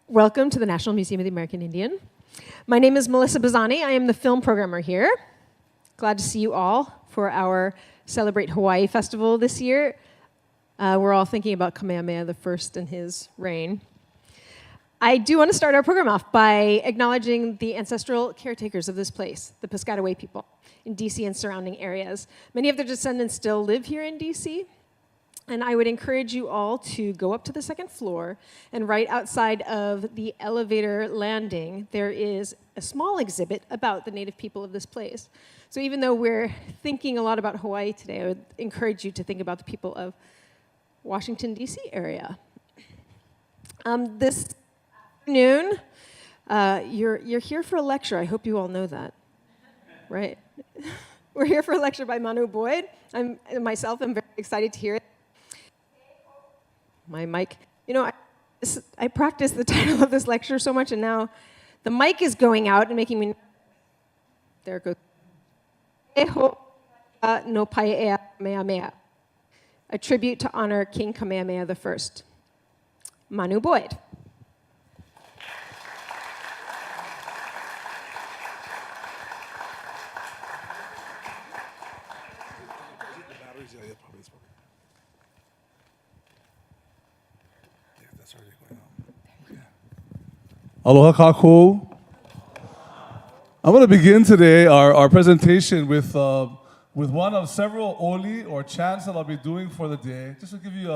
Welcome to the National Museum of the American Indian. My name is Melissa Bazzani. I am the film programmer here. Glad to see you all for our Celebrate Hawaii Festival this year. We're all thinking about Kamehameha I and his reign. I do want to start our program off by acknowledging the ancestral caretakers of this place, the Piscataway people in DC and surrounding areas. Many of their descendants still live here in DC. And I would encourage you all to go up to the second floor, and right outside of the elevator landing, there is a small exhibit about the Native people of this place. So even though we're thinking a lot about Hawaii today, I would encourage you to think about the people of Washington, D.C. area. This afternoon, you're here for a lecture. I hope you all know that, right? We're here for a lecture by Manu Boyd. I'm very excited to hear it. My mic. You know, I practiced the title of this lecture so much, and now the mic is going out and making me. There it goes. He Hoʻohiwahiwa no Paiʻea Kamehameha, a tribute to honor King Kamehameha I. Manu Boyd. Aloha kākou. I'm going to begin today our presentation with one of several oli, or chants, that I'll be doing for the day, just to give you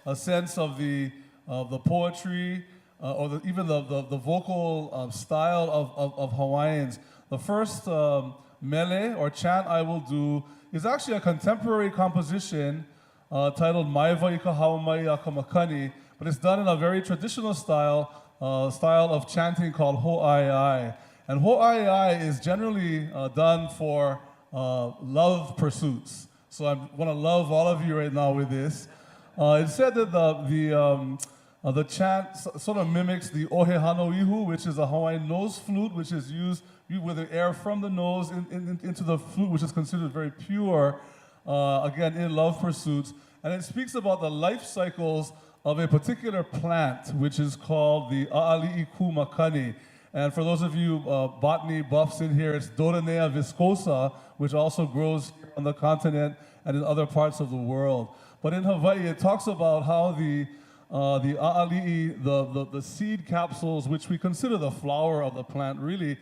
a sense of the poetry, or even the vocal style of Hawaiians. The first mele, or chant, I will do is actually a contemporary composition titled Maiwa I ka Haumai a ka Makani, but it's done in a very traditional style of chanting called Hoʻohiwahiwa. And Hoʻohiwahiwa is generally done for love pursuits. So I want to love all of you right now with this. It's said that the chant sort of mimics the ohehano ihu, which is a Hawaiian nose flute, which is used with the air from the nose into the flute, which is considered very pure, again, in love pursuits. And it speaks about the life cycles of a particular plant, which is called the a'ali'i makani. And for those of you botany buffs in here, it's Dodanea viscosa, which also grows on the continent and in other parts of the world. But in Hawaii, it talks about how the a'ali'i, the seed capsules, which we consider the flower of the plant, really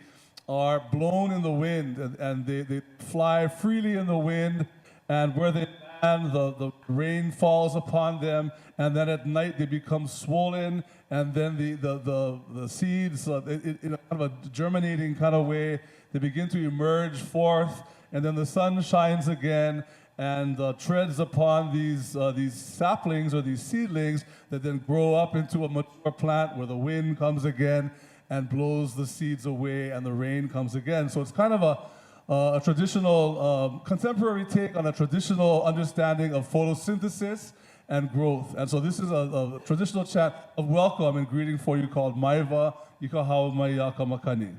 are blown in the wind, and they fly freely in the wind, and where they land, the rain falls upon them, and then at night they become swollen, and then the seeds, in a kind of a germinating kind of way, they begin to emerge forth, and then the sun shines again and treads upon these saplings, or these seedlings, that then grow up into a mature plant where the wind comes again and blows the seeds away, and the rain comes again. So it's kind of a traditional, contemporary take on a traditional understanding of photosynthesis and growth. And so this is a traditional chant of welcome and greeting for you called Maiwa I ka Haumai a ka Makani.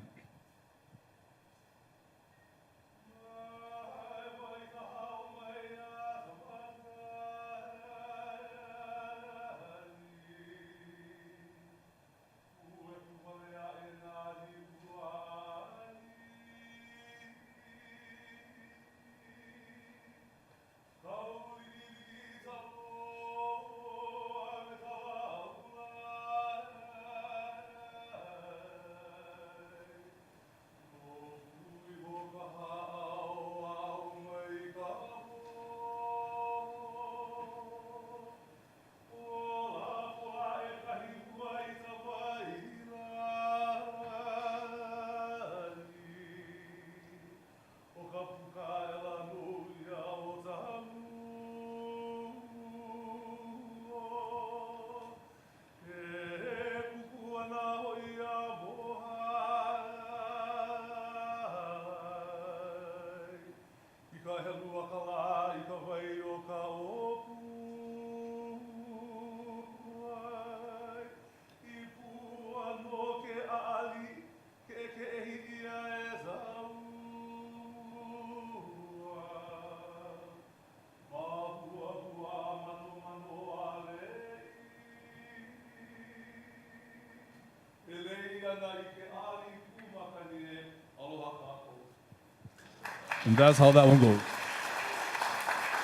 And that's how that one goes.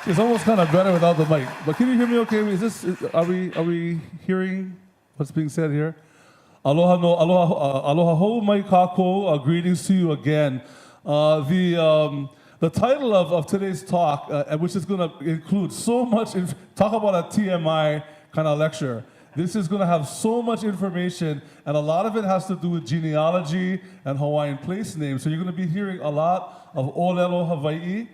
It's almost kind of better without the mic. But can you hear me okay? Are we hearing what's being said here? Aloha no, aloha ho mai kako, greetings to you again. The title of today's talk, which is going to include so much, talk about a TMI kind of lecture. This is going to have so much information, and a lot of it has to do with genealogy and Hawaiian place names. So you're going to be hearing a lot of Olelo Hawaii.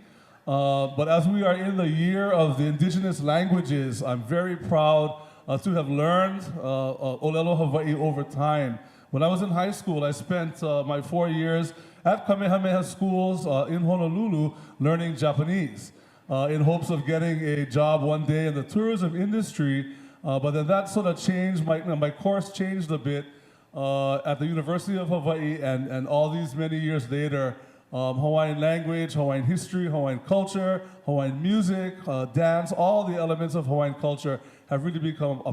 But as we are in the year of the indigenous languages, I'm very proud to have learned Olelo Hawaii over time. When I was in high school, I spent my 4 years at Kamehameha schools in Honolulu learning Japanese in hopes of getting a job one day in the tourism industry. But then that sort of changed, my course changed a bit at the University of Hawaii, and all these many years later, Hawaiian language, Hawaiian history, Hawaiian culture, Hawaiian music, dance, all the elements of Hawaiian culture have really become a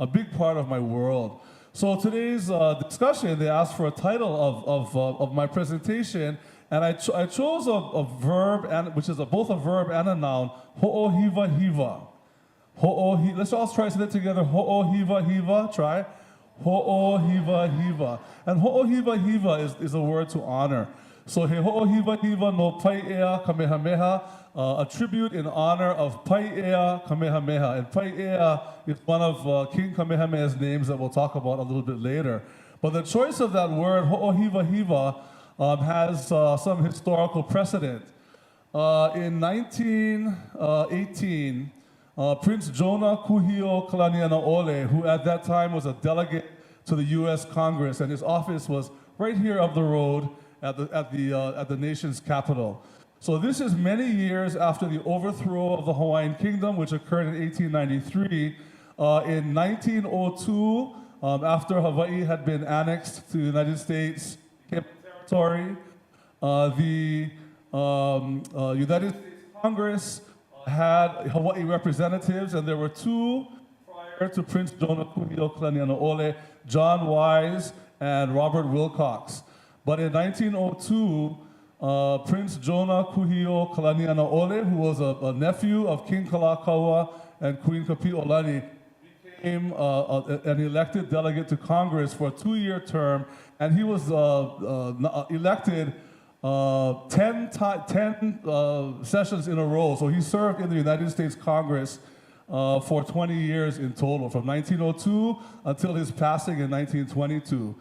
big part of my world. So today's discussion, they asked for a title of my presentation, and I chose a verb, which is both a verb and a noun, Hoʻohiwahiwa. Let's all try to say it together. Hoʻohiwahiwa. Try. Hoʻohiwahiwa. And Hoʻohiwahiwa is a word to honor. So He Hoʻohiwahiwa no Paiʻea Kamehameha, a tribute in honor of Paiʻea Kamehameha. And Paiʻea is one of King Kamehameha's names that we'll talk about a little bit later. But the choice of that word, Hoʻohiwahiwa, has some historical precedent. In 1918, Prince Jonah Kuhio Kalanianaʻole, who at that time was a delegate to the U.S. Congress, and his office was right here up the road at the nation's capital. So this is many years after the overthrow of the Hawaiian Kingdom, which occurred in 1893. In 1902, after Hawaii had been annexed to the United States territory, the United States Congress had Hawaii representatives, and there were two prior to Prince Jonah Kuhio Kalanianaʻole, John Wise and Robert Wilcox. But in 1902, Prince Jonah Kuhio Kalanianaʻole, who was a nephew of King Kalakaua and Queen Kapiʻolani, became an elected delegate to Congress for a 2-year term, and he was elected 10 sessions in a row. So he served in the United States Congress for 20 years in total, from 1902 until his passing in 1922.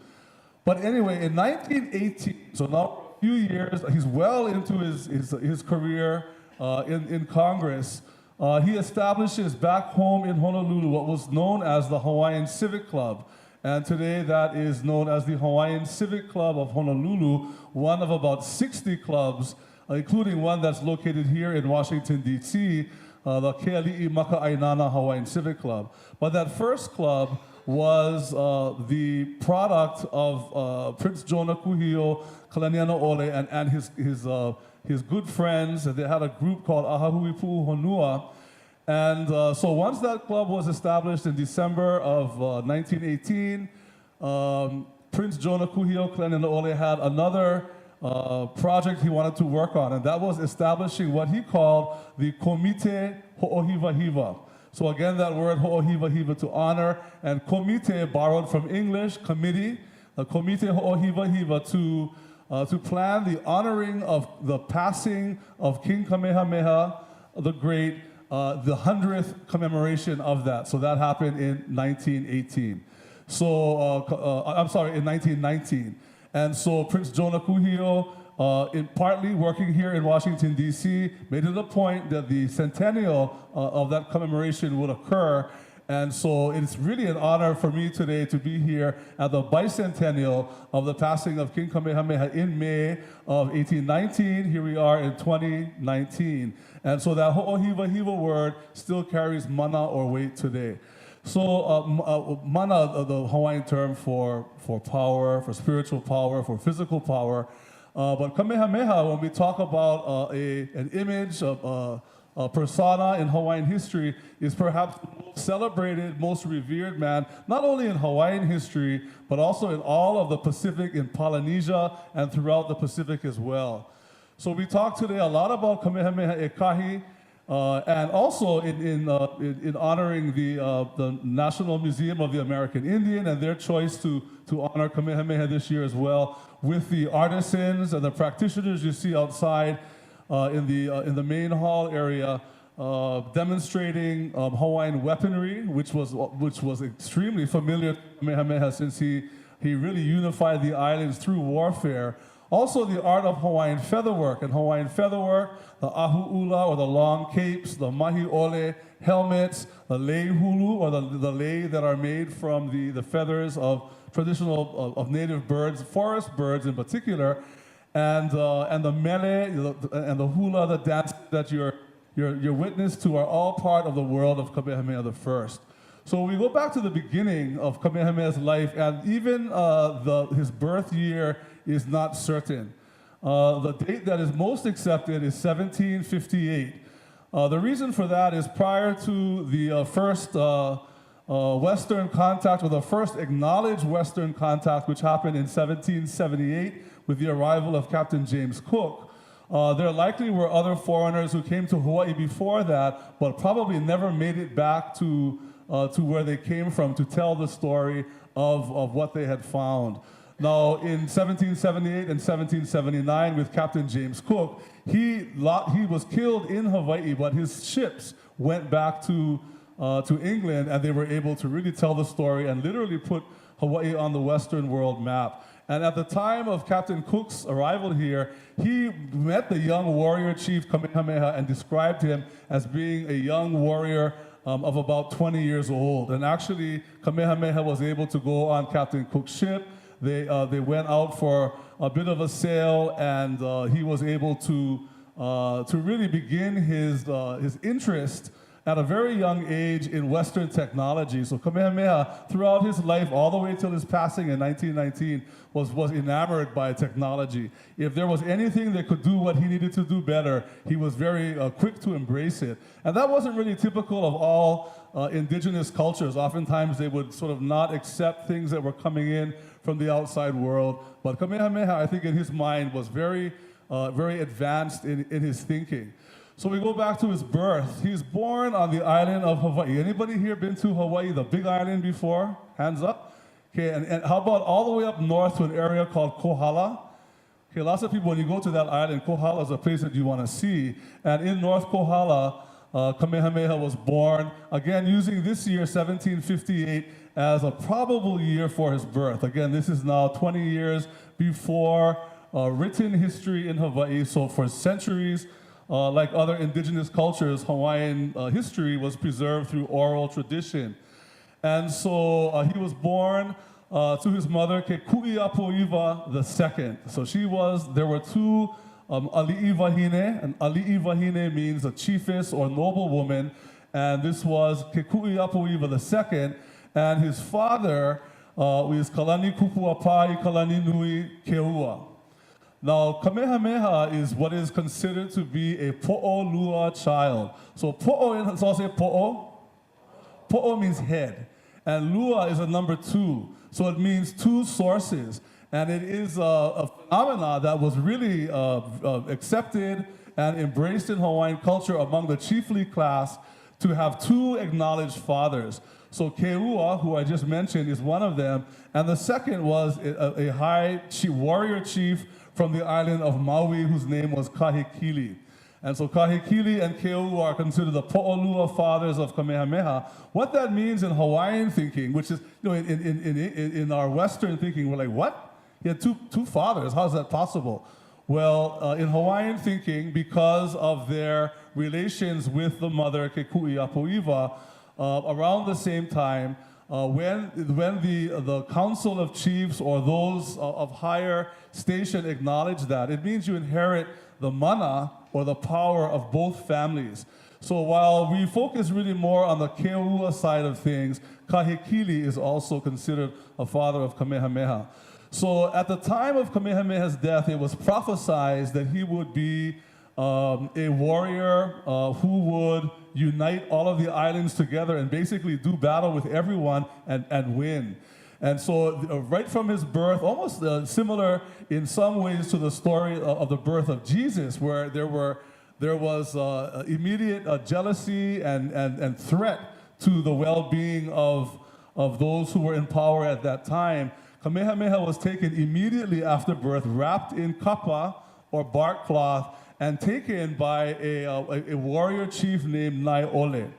But anyway, in 1918, so now a few years, he's well into his career in Congress, he establishes back home in Honolulu what was known as the Hawaiian Civic Club. And today that is known as the Hawaiian Civic Club of Honolulu, one of about 60 clubs, including one that's located here in Washington, D.C., the Keali'i Maka'ainana Hawaiian Civic Club. But that first club was the product of Prince Jonah Kuhio Kalanianaʻole and his good friends. They had a group called Ahahuipu'u Honua. And so once that club was established in December of 1918, Prince Jonah Kuhio Kalanianaʻole had another project he wanted to work on, and that was establishing what he called the Komite Hoʻohiwahiwa. So again, that word Hoʻohiwahiwa, to honor, and Komite borrowed from English, committee, Komite Hoʻohiwahiwa, to plan the honoring of the passing of King Kamehameha the Great, the 100th commemoration of that. So that happened in 1918. So, in 1919. And so Prince Jonah Kuhio, partly working here in Washington, D.C., made it a point that the centennial of that commemoration would occur. And so it's really an honor for me today to be here at the bicentennial of the passing of King Kamehameha in May of 1819. Here we are in 2019. And so that Hoʻohiwahiwa word still carries mana or weight today. So mana, the Hawaiian term for power, for spiritual power, for physical power. But Kamehameha, when we talk about an image of a persona in Hawaiian history, is perhaps the most celebrated, most revered man, not only in Hawaiian history, but also in all of the Pacific, in Polynesia, and throughout the Pacific as well. So we talked today a lot about Kamehameha Ekahi, and also in honoring the National Museum of the American Indian and their choice to honor Kamehameha this year as well, with the artisans and the practitioners you see outside in the main hall area, demonstrating Hawaiian weaponry, which was extremely familiar to Kamehameha since he really unified the islands through warfare. Also the art of Hawaiian featherwork. And Hawaiian featherwork, the ahu'ula, or the long capes, the mahi'ole helmets, the lei hulu, or the lei that are made from the feathers of traditional of native birds, forest birds in particular, and the mele and the hula, the dance that you're witness to, are all part of the world of Kamehameha I. So we go back to the beginning of Kamehameha's life, and even his birth year is not certain. The date that is most accepted is 1758. The reason for that is prior to the first Western contact, or the first acknowledged Western contact, which happened in 1778 with the arrival of Captain James Cook. There likely were other foreigners who came to Hawaii before that, but probably never made it back to where they came from to tell the story of what they had found. Now, in 1778 and 1779, with Captain James Cook, he was killed in Hawaii, but his ships went back to England, and they were able to really tell the story and literally put Hawaii on the Western world map. And at the time of Captain Cook's arrival here, he met the young warrior chief Kamehameha and described him as being a young warrior of about 20 years old. And actually, Kamehameha was able to go on Captain Cook's ship. They went out for a bit of a sail, and he was able to really begin his interest at a very young age in Western technology. So Kamehameha, throughout his life, all the way till his passing in 1919, was enamored by technology. If there was anything that could do what he needed to do better, he was very quick to embrace it. And that wasn't really typical of all indigenous cultures. Oftentimes they would sort of not accept things that were coming in from the outside world. But Kamehameha, I think in his mind, was very advanced in his thinking. So we go back to his birth. He's born on the island of Hawaii. Anybody here been to Hawaii, the big island, before? Hands up. Okay, and how about all the way up north to an area called Kohala? Okay, lots of people, when you go to that island, Kohala is a place that you want to see. And in North Kohala, Kamehameha was born, again, using this year, 1758, as a probable year for his birth. Again, this is now 20 years before written history in Hawaii. So for centuries, like other indigenous cultures, Hawaiian history was preserved through oral tradition. And so he was born to his mother, Kekuʻiapoiwa II. So there were two ali'i wahine, and ali'i wahine means a chiefess or noble woman, and this was Kekuʻiapoiwa II, and his father was Kalani Kupuapai Kalani Nui Keua. Now, Kamehameha is what is considered to be a po'olua child. So po'o, so I'll say po'o. Po'o means head. And lua is a number 2. So it means 2 sources. And it is a phenomena that was really accepted and embraced in Hawaiian culture among the chiefly class to have 2 acknowledged fathers. So Keua, who I just mentioned, is one of them. And the second was a high warrior chief from the island of Maui, whose name was Kahekili. And so Kahekili and Keua are considered the Po'olua fathers of Kamehameha. What that means in Hawaiian thinking, which is, in our Western thinking, we're like, what? He had two fathers, how is that possible? Well, in Hawaiian thinking, because of their relations with the mother, Kekuʻiapoiwa, around the same time, when the Council of Chiefs or those of higher station acknowledge that, it means you inherit the mana, or the power of both families. So while we focus really more on the Keua side of things, Kahekili is also considered a father of Kamehameha. So at the time of Kamehameha's death, it was prophesied that he would be a warrior who would unite all of the islands together and basically do battle with everyone and win. And so right from his birth, almost similar in some ways to the story of the birth of Jesus, where there was immediate jealousy and threat to the well-being of those who were in power at that time. Kamehameha was taken immediately after birth, wrapped in kapa, or bark cloth, and taken by a warrior chief named Naiole.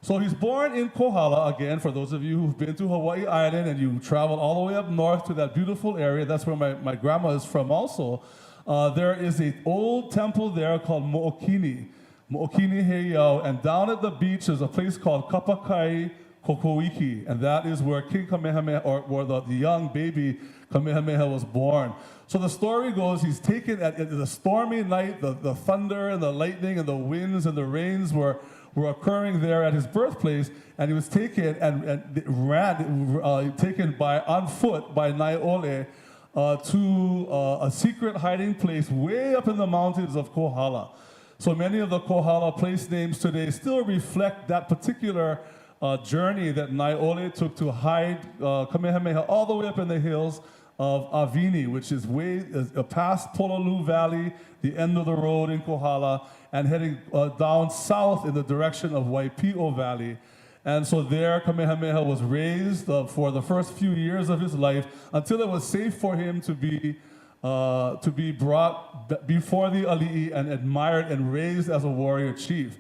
So he's born in Kohala, again, for those of you who've been to Hawaii Island and you travel all the way up north to that beautiful area. That's where my grandma is from also. There is an old temple there called Mo'okini Heiau, and down at the beach is a place called Kapakai Kokoiki, and that is where King Kamehameha, or the young baby Kamehameha, was born. So the story goes, he's taken at the stormy night, the thunder and the lightning and the winds and the rains were occurring there at his birthplace, and he was taken taken on foot by Naiole to a secret hiding place way up in the mountains of Kohala. So many of the Kohala place names today still reflect that particular journey that Naiole took to hide Kamehameha all the way up in the hills of Avini, which is way past Pololu Valley, the end of the road in Kohala, and heading down south in the direction of Waipio Valley. And so there Kamehameha was raised for the first few years of his life until it was safe for him to be brought before the ali'i and admired and raised as a warrior chief.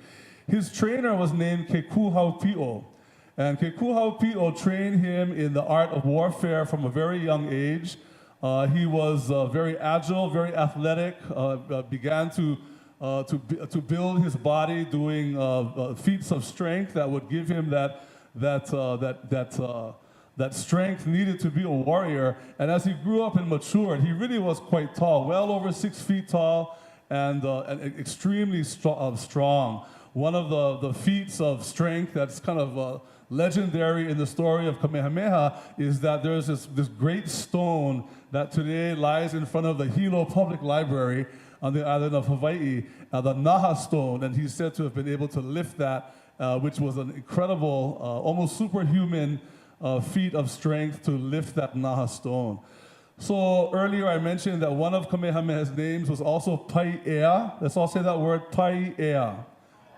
His trainer was named Kekuhaupio, and Kekuhaupio trained him in the art of warfare from a very young age. He was very agile, very athletic, began to build his body doing feats of strength that would give him that strength needed to be a warrior. And as he grew up and matured, he really was quite tall, well over 6 feet tall, and extremely strong. One of the feats of strength that's kind of legendary in the story of Kamehameha is that there's this great stone that today lies in front of the Hilo Public Library on the island of Hawaii, the Naha stone, and he's said to have been able to lift that, which was an incredible, almost superhuman feat of strength to lift that Naha stone. So earlier I mentioned that one of Kamehameha's names was also Paiʻea. Let's all say that word, Paiʻea.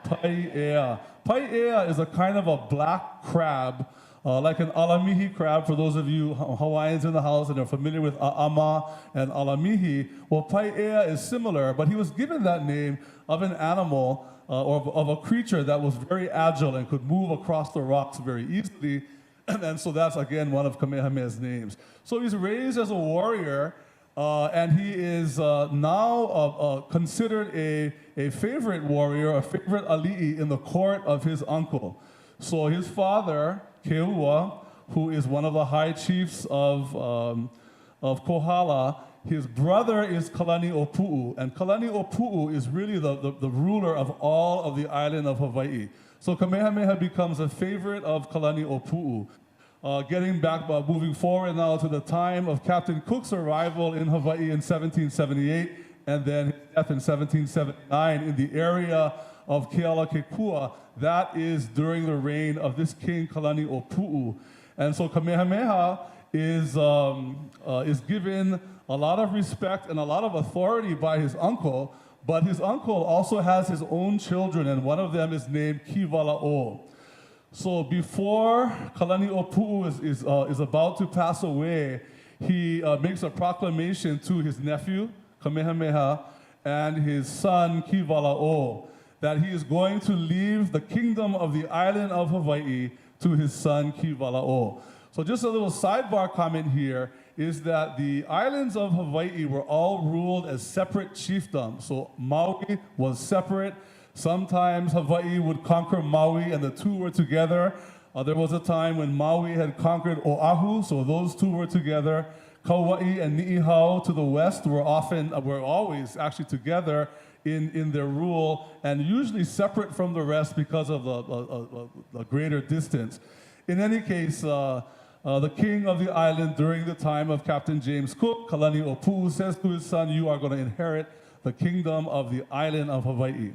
Paiʻea. Paiʻea is a kind of a black crab, like an alamihi crab, for those of you Hawaiians in the house and are familiar with a'ama and alamihi. Well, Paiʻea is similar, but he was given that name of an animal or of a creature that was very agile and could move across the rocks very easily. And so that's, again, one of Kamehameha's names. So he's raised as a warrior, and he is now considered a favorite warrior, a favorite ali'i in the court of his uncle. So his father, Keua, who is one of the high chiefs of Kohala, his brother is Kalaniʻopuʻu, and Kalaniʻopuʻu is really the ruler of all of the island of Hawaii. So Kamehameha becomes a favorite of Kalaniʻopuʻu. Getting back, moving forward now to the time of Captain Cook's arrival in Hawaii in 1778, and then his death in 1779 in the area of Kealakekua. That is during the reign of this king Kalaniʻopuʻu. And so Kamehameha is given a lot of respect and a lot of authority by his uncle, but his uncle also has his own children, and one of them is named Kivala'o. So before Kalaniʻopuʻu is about to pass away, he makes a proclamation to his nephew, Kamehameha, and his son, Kivala'o, that he is going to leave the kingdom of the island of Hawaii to his son, Kivala'o. So just a little sidebar comment here is that the islands of Hawaii were all ruled as separate chiefdoms. So Maui was separate. Sometimes Hawaii would conquer Maui and the two were together. There was a time when Maui had conquered Oahu, so those two were together. Kauai and Ni'ihau to the west were always actually together in their rule, and usually separate from the rest because of the greater distance. In any case, the king of the island during the time of Captain James Cook, Kalaniʻopuʻu, says to his son, "You are going to inherit the kingdom of the island of Hawaii."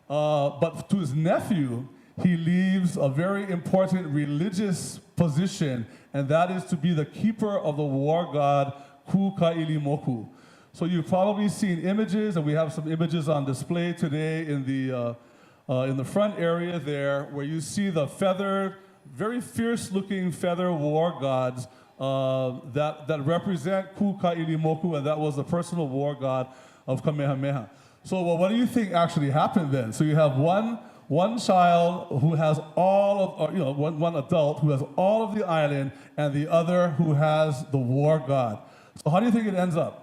But to his nephew, he leaves a very important religious position, and that is to be the keeper of the war god Ku Ka'ilimoku. So you've probably seen images, and we have some images on display today in the front area there, where you see the feathered, very fierce-looking feather war gods that represent Ku Ka'ilimoku, and that was the personal war god of Kamehameha. So well, what do you think actually happened then? So you have one child who has all of, one adult who has all of the island, and the other who has the war god. So how do you think it ends up?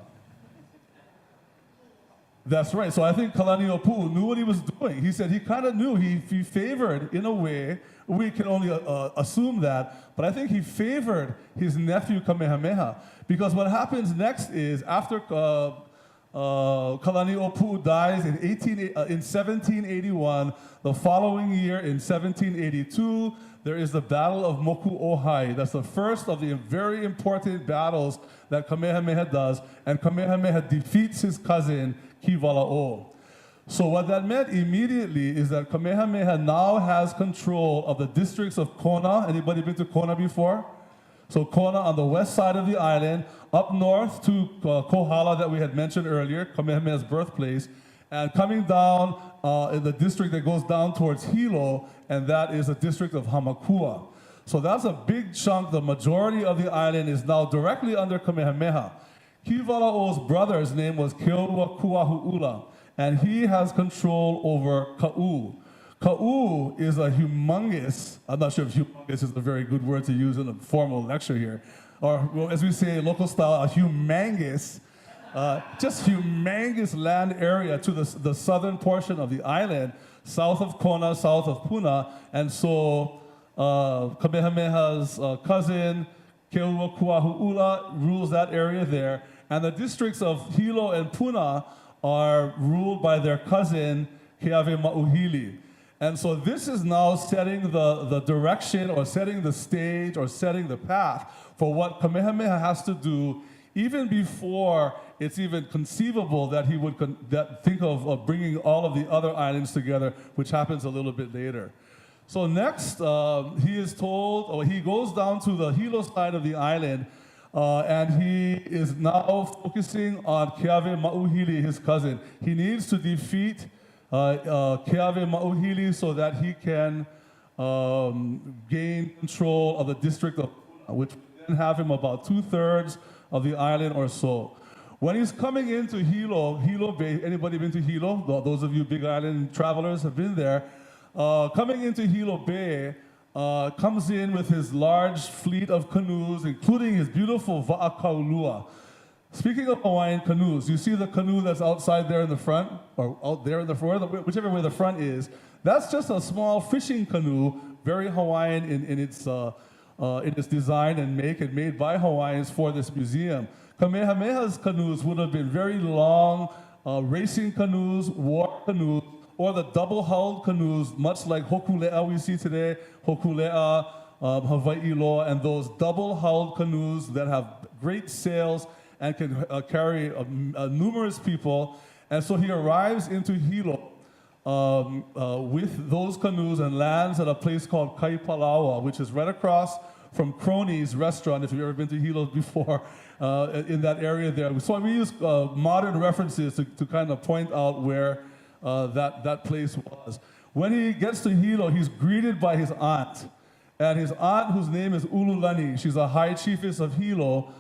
That's right. So I think Kalaniʻopuʻu knew what he was doing. He said he kind of knew. He favored, in a way, we can only assume that, but I think he favored his nephew Kamehameha. Because what happens next is, after Kalaniʻopuʻu dies in 1781, the following year, in 1782, there is the Battle of Moku Ohai. That's the first of the very important battles that Kamehameha does, and Kamehameha defeats his cousin, Kivala'o. So what that meant immediately is that Kamehameha now has control of the districts of Kona. Anybody been to Kona before? So Kona on the west side of the island, up north to Kohala that we had mentioned earlier, Kamehameha's birthplace, and coming down in the district that goes down towards Hilo, and that is the district of Hamakua. So that's a big chunk. The majority of the island is now directly under Kamehameha. Kivala'o's brother's name was Keokuahu'ula, and he has control over Ka'u. Ka'u is a humongous, I'm not sure if humongous is a very good word to use in a formal lecture here, or well, as we say local style, a humongous, just humongous land area to the southern portion of the island, south of Kona, south of Puna, and so Kamehameha's cousin, Keokuahu'ula, rules that area there, and the districts of Hilo and Puna are ruled by their cousin, Keawe Mauhili. And so this is now setting the direction, or setting the stage, or setting the path for what Kamehameha has to do, even before it's even conceivable that he would think of bringing all of the other islands together, which happens a little bit later. So next, he is told, or he goes down to the Hilo side of the island, and he is now focusing on Keawe Mauhili, his cousin. He needs to defeat Keawe Mauhili so that he can gain control of the district of Puna, which would then have him about 2/3 of the island or so. When he's coming into Hilo Bay, anybody been to Hilo? Those of you Big Island travelers have been there. Coming into Hilo Bay, comes in with his large fleet of canoes, including his beautiful Va'akaulua. Speaking of Hawaiian canoes, you see the canoe that's outside there in the front, or out there in the front, whichever way the front is. That's just a small fishing canoe, very Hawaiian in its design and make, and made by Hawaiians for this museum. Kamehameha's canoes would have been very long racing canoes, war canoes, or the double-hulled canoes, much like Hokulea we see today, Hokulea, Hawaii Loa, and those double-hulled canoes that have great sails and can carry numerous people. And so he arrives into Hilo with those canoes and lands at a place called Kaipalawa, which is right across from Crony's restaurant, if you've ever been to Hilo before, in that area there. So we use modern references to kind of point out where that place was. When he gets to Hilo, he's greeted by his aunt. And his aunt, whose name is Ululani, she's a high chiefess of Hilo,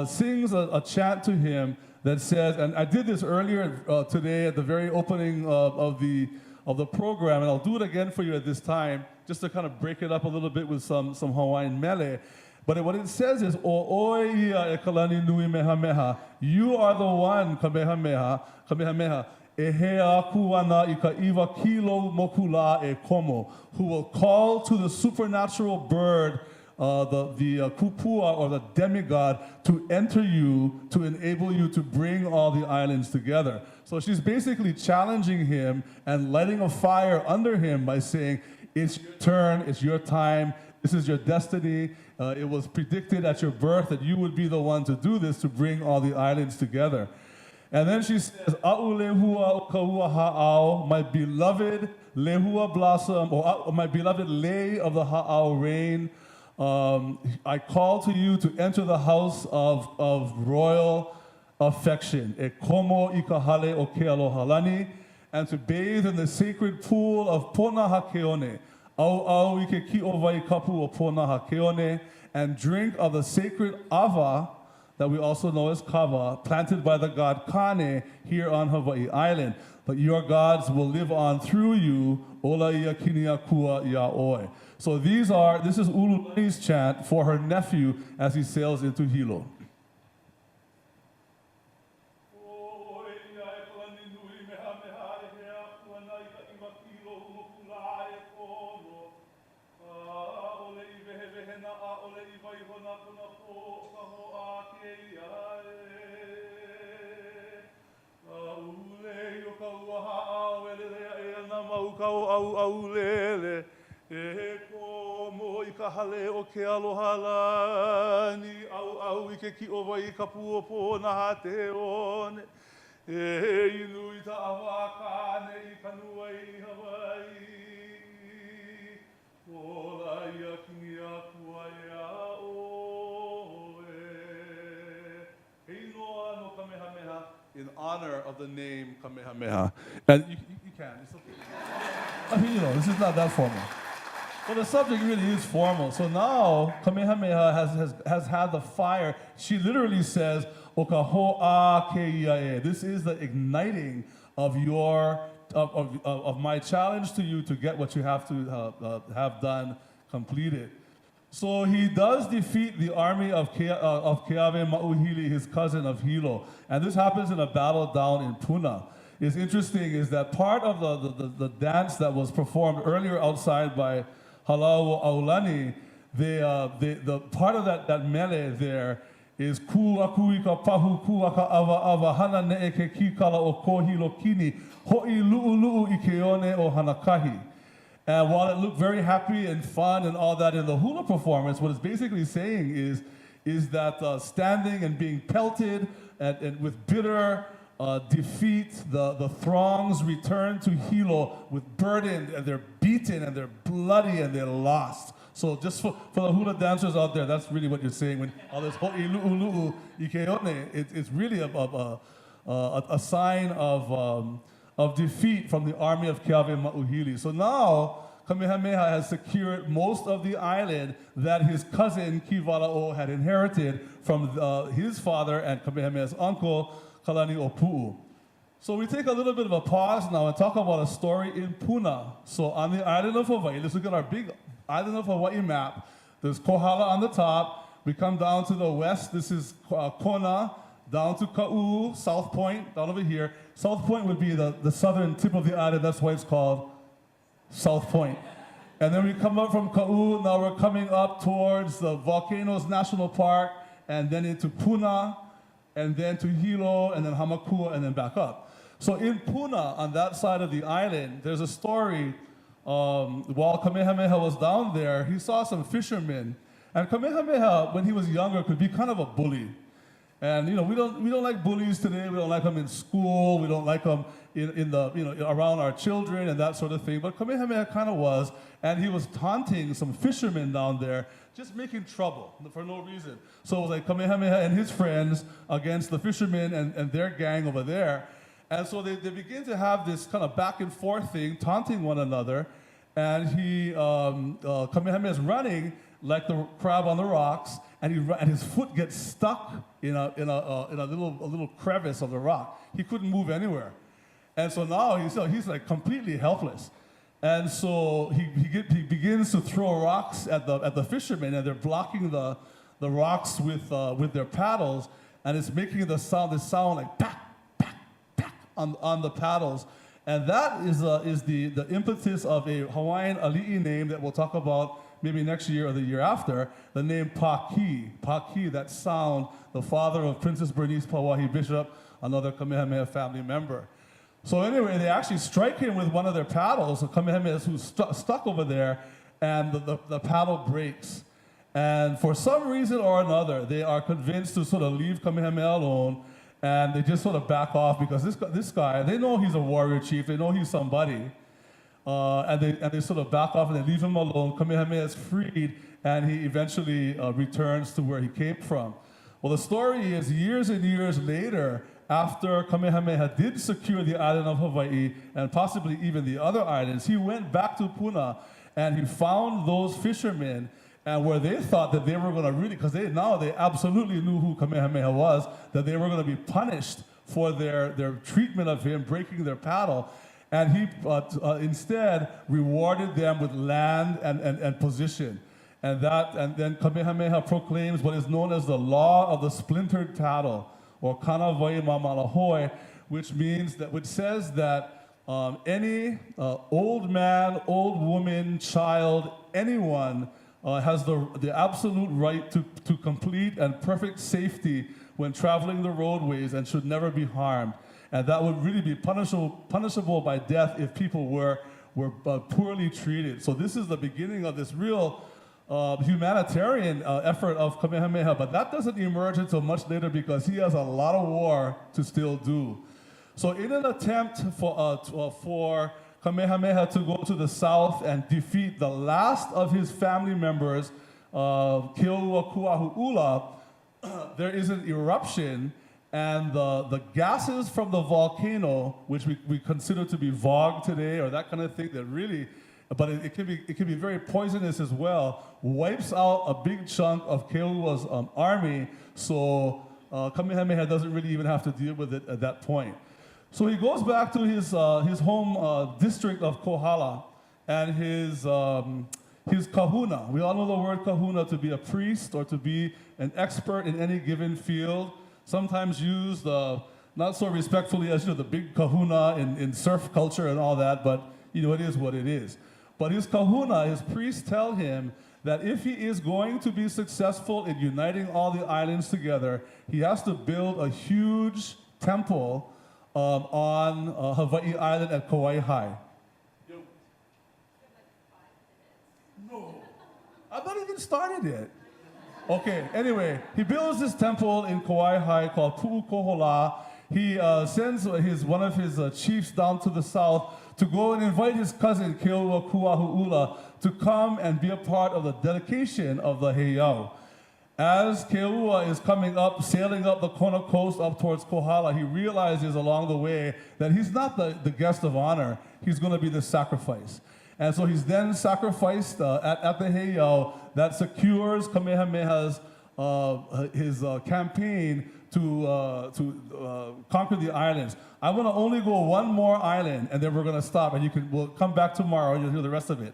sings a chant to him that says, and I did this earlier today at the very opening of the program, and I'll do it again for you at this time, just to kind of break it up a little bit with some Hawaiian mele. But what it says is, O oia e kalani nui mehameha, you are the one, Kamehameha, e he aku ana I ka iwa kilo mokula e komo, who will call to the supernatural bird, the kupua, or the demigod, to enter you, to enable you to bring all the islands together. So she's basically challenging him and lighting a fire under him by saying, it's your turn, it's your time, this is your destiny. It was predicted at your birth that you would be the one to do this, to bring all the islands together. And then she says, A'u lehua kaua ha'au, my beloved lehua blossom, or my beloved lei of the ha'au rain. I call to you to enter the house of royal affection. E komo I ka hale o ke aloha and to bathe in the sacred pool of Pona Hakeone. Au au I ke ki o vai kapu o Pona Hakeone, and drink of the sacred ava, that we also know as kava, planted by the god Kane here on Hawaii Island. But your gods will live on through you, ola ia kinia kua ia oe. So this is Ululani's chant for her nephew as he sails into Hilo. Hale o ke aloha lani, au I ke ki o wai ka puopo na ha te one. E inu I ta awa kane I kanua I Hawaii. Ola ia kingia kua ia oe. Hei noa no Kamehameha In honor of the name Kamehameha. And you can, it's okay. I mean, this is not that formal. But the subject really is formal. So now Kamehameha has had the fire. She literally says, "Okaho'a keiae." This is the igniting of of my challenge to you to get what you have to have done completed. So he does defeat the army of Keawe Mauhili, his cousin of Hilo, and this happens in a battle down in Puna. It's interesting is that part of the dance that was performed earlier outside by Halau Aulani, the part of that mele there is ku aku I ka pahu ku aka ava hana ne'e ke kikala o kohilo kini ho'i lu'ulu'u I ke one o hanakahi. And while it looked very happy and fun and all that in the hula performance, what it's basically saying is that standing and being pelted and with bitter defeat, the throngs return to Hilo with burdened, and they're beaten and they're bloody and they're lost. So just for the hula dancers out there, that's really what you're saying when all this ho'i lu'ulu'u I ke one, it's really a sign of defeat from the army of Keawe Mauhili. So now Kamehameha has secured most of the island that his cousin Kivala'o had inherited from his father and Kamehameha's uncle, Kalani Opu'u. So we take a little bit of a pause now and talk about a story in Puna. So on the island of Hawaii, let's look at our big island of Hawaii map. There's Kohala on the top. We come down to the west. This is Kona, down to Ka'u, South Point, down over here. South Point would be the southern tip of the island. That's why it's called South Point. And then we come up from Ka'u. Now we're coming up towards the Volcanoes National Park, and then into Puna, and then to Hilo, and then Hamakua, and then back up. So in Puna, on that side of the island, there's a story. While Kamehameha was down there, he saw some fishermen. And Kamehameha, when he was younger, could be kind of a bully. And we don't like bullies today. We don't like them in school. We don't like them around our children and that sort of thing. But Kamehameha kind of was, and he was taunting some fishermen down there, just making trouble for no reason. So it was like Kamehameha and his friends against the fishermen and their gang over there. And so they begin to have this kind of back and forth thing, taunting one another. And Kamehameha is running like the crab on the rocks, and his foot gets stuck in a little crevice of the rock. He couldn't move anywhere. And so now he's like completely helpless. And so he begins to throw rocks at the fishermen, and they're blocking the rocks with their paddles, and it's making this sound like pack, pack, pack on the paddles. And that is the impetus of a Hawaiian ali'i name that we'll talk about maybe next year or the year after, the name Paki. Paki, that sound, the father of Princess Bernice Pauahi Bishop, another Kamehameha family member. So anyway, they actually strike him with one of their paddles. So Kamehameha is who's stuck over there, and the paddle breaks. And for some reason or another, they are convinced to sort of leave Kamehameha alone, and they just sort of back off because this guy, they know he's a warrior chief, they know he's somebody, and they sort of back off and they leave him alone. Kamehameha is freed, and he eventually returns to where he came from. Well, the story is years and years later, after Kamehameha did secure the island of Hawaii and possibly even the other islands, he went back to Puna and he found those fishermen, and where they thought that they were going to really, because they absolutely knew who Kamehameha was, that they were going to be punished for their treatment of him, breaking their paddle. And he instead rewarded them with land and position. And then Kamehameha proclaims what is known as the law of the Splintered Cattle, or Kana Wai Mamalahoi, which says that any old man, old woman, child, anyone has the absolute right to complete and perfect safety when traveling the roadways and should never be harmed. And that would really be punishable by death if people were poorly treated. So this is the beginning of this real humanitarian effort of Kamehameha, but that doesn't emerge until much later because he has a lot of war to still do. So in an attempt for Kamehameha to go to the south and defeat the last of his family members, Keokuahu'ula, there is an eruption, and the gases from the volcano, which we consider to be VOG today, or that kind of thing, that really, but it can be very poisonous as well, wipes out a big chunk of Keokua's army, so Kamehameha doesn't really even have to deal with it at that point. So he goes back to his home district of Kohala, and his kahuna. We all know the word kahuna to be a priest or to be an expert in any given field, sometimes used not so respectfully as the big kahuna in surf culture and all that, but it is what it is. But his kahuna, his priests, tell him that if he is going to be successful in uniting all the islands together, he has to build a huge temple on Hawaii Island at Kauai High. No, I've not even started yet. Okay, anyway, he builds this temple in Kauai High called Pu'ukohola. He sends one of his chiefs down to the south to go and invite his cousin, Keokuahu'ula, to come and be a part of the dedication of the heiau. As Keoua is sailing up the Kona coast up towards Kohala, he realizes along the way that he's not the guest of honor, he's going to be the sacrifice. And so he's then sacrificed at the heiau that secures Kamehameha's campaign to conquer the islands. I want to only go one more island, and then we're going to stop, and we'll come back tomorrow, and you'll hear the rest of it.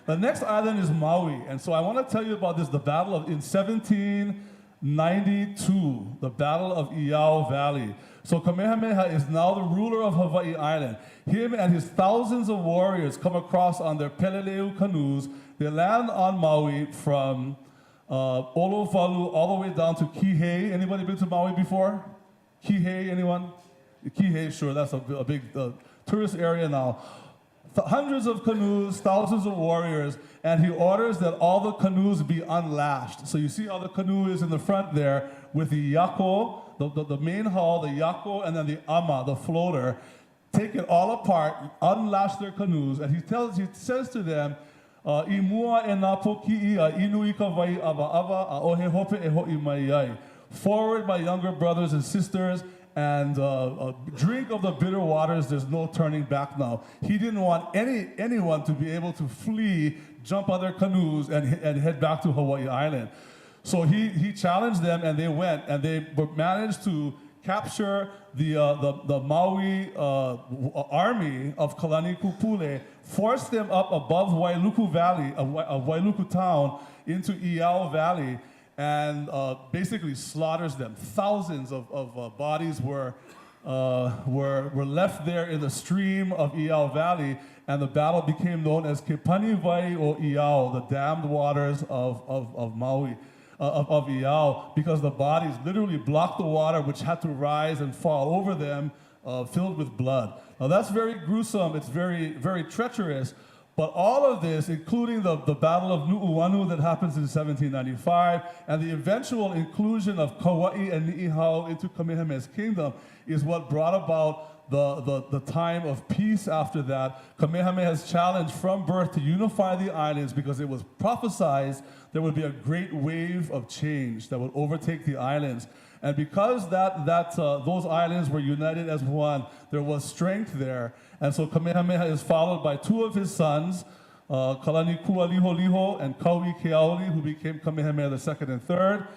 The next island is Maui, and so I want to tell you about this, in 1792, the Battle of Iao Valley. So Kamehameha is now the ruler of Hawaii Island. Him and his thousands of warriors come across on their peleleu canoes. They land on Maui from Olofalu all the way down to Kihei. Anybody been to Maui before? Kihei, anyone? Kihei, sure, that's a big tourist area now. Hundreds of canoes, thousands of warriors, and he orders that all the canoes be unlashed. So you see how the canoe is in the front there with the yako, the main hull, the yako, and then the ama, the floater. Take it all apart, unlash their canoes, and he says to them, "Imua e nā poki'i inu I ka wai ava a ohe hope e ho'i mai ai." Forward, my younger brothers and sisters, and drink of the bitter waters. There's no turning back now. He didn't want anyone to be able to flee, jump on their canoes, and head back to Hawaii Island. So he challenged them, and they went, and they managed to capture the Maui army of Kalani Kupule, forced them up above Wailuku Valley, Wailuku town, into Iao Valley, and basically slaughters them. Thousands of bodies were left there in the stream of Iao Valley, and the battle became known as Kepani Vai o Iao, the damned waters of Maui. Of Iao, because the bodies literally blocked the water, which had to rise and fall over them, filled with blood. Now that's very gruesome, it's very, very treacherous, But all of this, including the Battle of Nu'uanu that happens in 1795, and the eventual inclusion of Kauai and Ni'ihau into Kamehameha's kingdom, is what brought about the time of peace after that. Kamehameha's challenge from birth to unify the islands, because it was prophesied there would be a great wave of change that would overtake the islands. And because those islands were united as one, there was strength there. And so Kamehameha is followed by two of his sons, Kalanikua Liholiho and Kauai Keaoli, who became Kamehameha the second and third.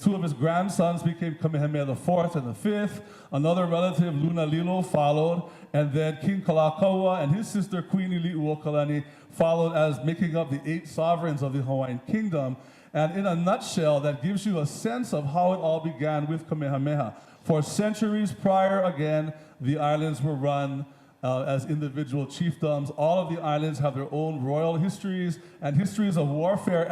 Two of his grandsons became Kamehameha the fourth and the fifth. Another relative, Lunalilo, followed. And then King Kalakaua and his sister, Queen Iliuokalani, followed as making up the 8 sovereigns of the Hawaiian kingdom. And in a nutshell, that gives you a sense of how it all began with Kamehameha. For centuries prior, again, the islands were run as individual chiefdoms. All of the islands have their own royal histories and histories of warfare,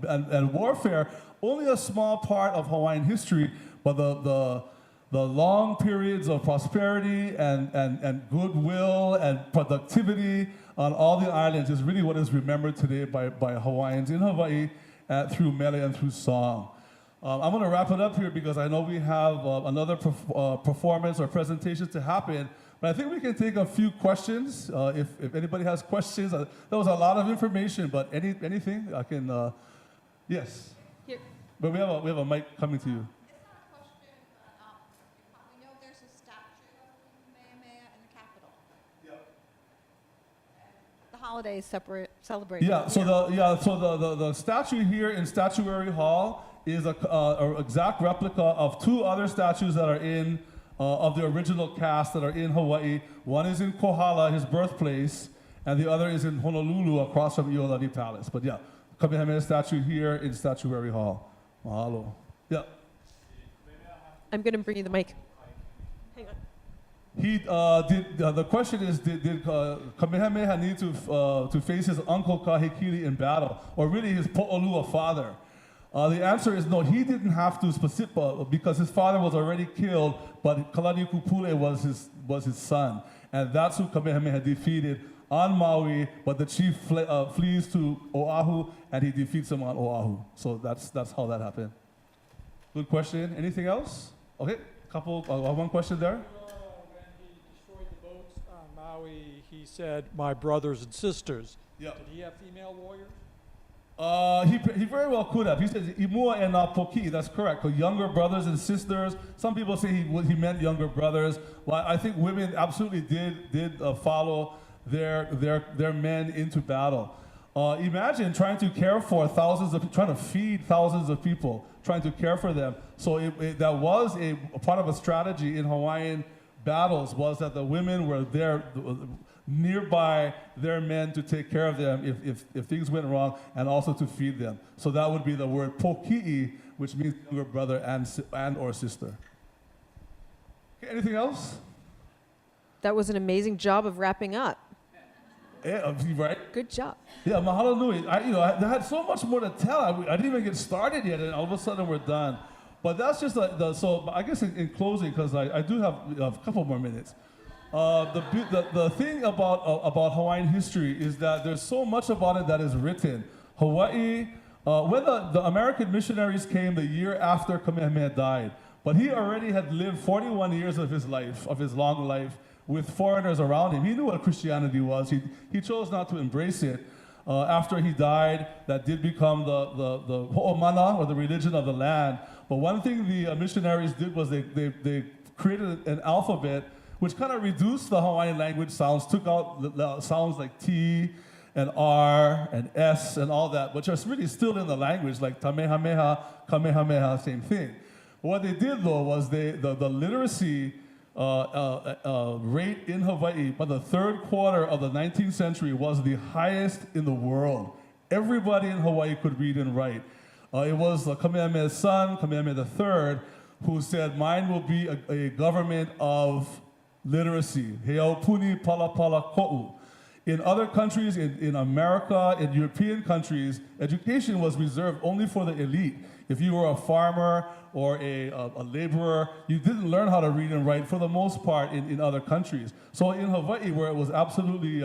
and warfare, only a small part of Hawaiian history, but the long periods of prosperity and goodwill and productivity on all the islands is really what is remembered today by Hawaiians in Hawaii through mele and through song. I'm going to wrap it up here because I know we have another performance or presentation to happen, but I think we can take a few questions. If anybody has questions, that was a lot of information, but anything I can, yes. Here. But we have a mic coming to you. It's not a question, but we know there's a statue of King Kamehameha in the Capitol. Yep. The holidays celebrated. Yeah. So the statue here in Statuary Hall is a exact replica of 2 other statues that are in of the original cast that are in Hawaii. One is in Kohala, his birthplace, and the other is in Honolulu, across from Iolani Palace. But yeah, Kamehameha statue here in Statuary Hall. Mahalo. Yeah. I'm going to bring you the mic. Hang on. He did. The question is, did Kamehameha need to face his uncle Kahekili in battle, or really his Po'olua father? The answer is no. He didn't have to because his father was already killed, but Kalanikupule was his son, and that's who Kamehameha defeated on Maui. But the chief flees to Oahu, and he defeats him on Oahu. So that's how that happened. Good question. Anything else? Okay, one question there. When he destroyed the boats on Maui, he said, "My brothers and sisters." Yeah. Did he have female warriors? He very well could have. He says imua and poki. That's correct. Younger brothers and sisters. Some people say he meant younger brothers. Well, I think women absolutely did follow their men into battle. Imagine trying to care for trying to feed thousands of people, trying to care for them. So that was a part of a strategy in Hawaiian battles, was that the women were there nearby their men to take care of them if things went wrong, and also to feed them. So that would be the word poki'i, which means younger brother and or sister. Okay, anything else? That was an amazing job of wrapping up. Yeah, right? Good job. Yeah, mahalo nui. I had so much more to tell. I didn't even get started yet, and all of a sudden we're done. But that's just so I guess in closing, because I do have a couple more minutes. The thing about Hawaiian history is that there's so much about it that is written. Hawaii, when the American missionaries came the year after Kamehameha died, but he already had lived 41 years of his long life, with foreigners around him. He knew what Christianity was. He chose not to embrace it. After he died, that did become the ho'omana, or the religion of the land. But one thing the missionaries did was they created an alphabet which kind of reduced the Hawaiian language sounds, took out the sounds like T and R and S and all that, which are really still in the language, like Tamehameha, Kamehameha, same thing. What they did, though, was the literacy rate in Hawaii by the third quarter of the 19th century was the highest in the world. Everybody in Hawaii could read and write. It was Kamehameha's son, Kamehameha III, who said, "Mine will be a government of literacy." Heaupuni palapala ko'u. In other countries, in America, in European countries, education was reserved only for the elite. If you were a farmer or a laborer, you didn't learn how to read and write for the most part in other countries. So in Hawaii, where it was absolutely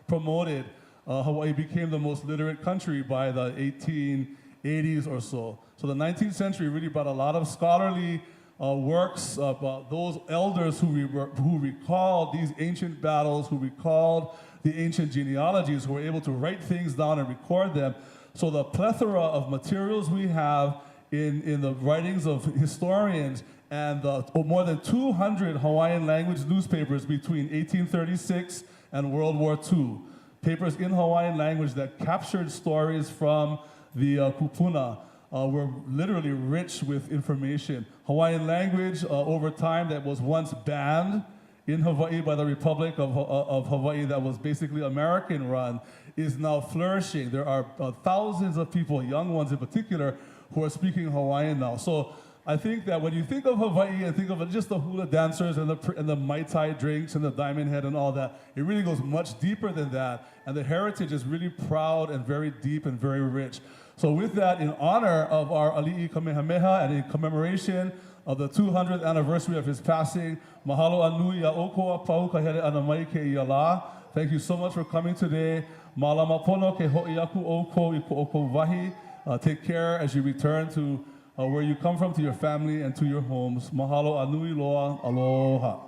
promoted, Hawaii became the most literate country by the 1880s or so. So the 19th century really brought a lot of scholarly works about those elders who recalled these ancient battles, who recalled the ancient genealogies, who were able to write things down and record them. So the plethora of materials we have in the writings of historians and the more than 200 Hawaiian language newspapers between 1836 and World War II. Papers in Hawaiian language that captured stories from the kupuna were literally rich with information. Hawaiian language over time that was once banned in Hawaii by the Republic of Hawaii, that was basically American run, is now flourishing. There are thousands of people, young ones in particular, who are speaking Hawaiian now. So I think that when you think of Hawaii and think of just the hula dancers and the Mai Tai drinks and the Diamond Head and all that, it really goes much deeper than that. And the heritage is really proud and very deep and very rich. So with that, in honor of our Ali'i Kamehameha and in commemoration of the 200th anniversary of his passing, mahalo anui a okoa pau ka here ana mai ke ia la. Thank you so much for coming today. Malama pono ke ho'i aku oko I ko oko wahi. Take care as you return to where you come from, to your family and to your homes. Mahalo anui loa, aloha.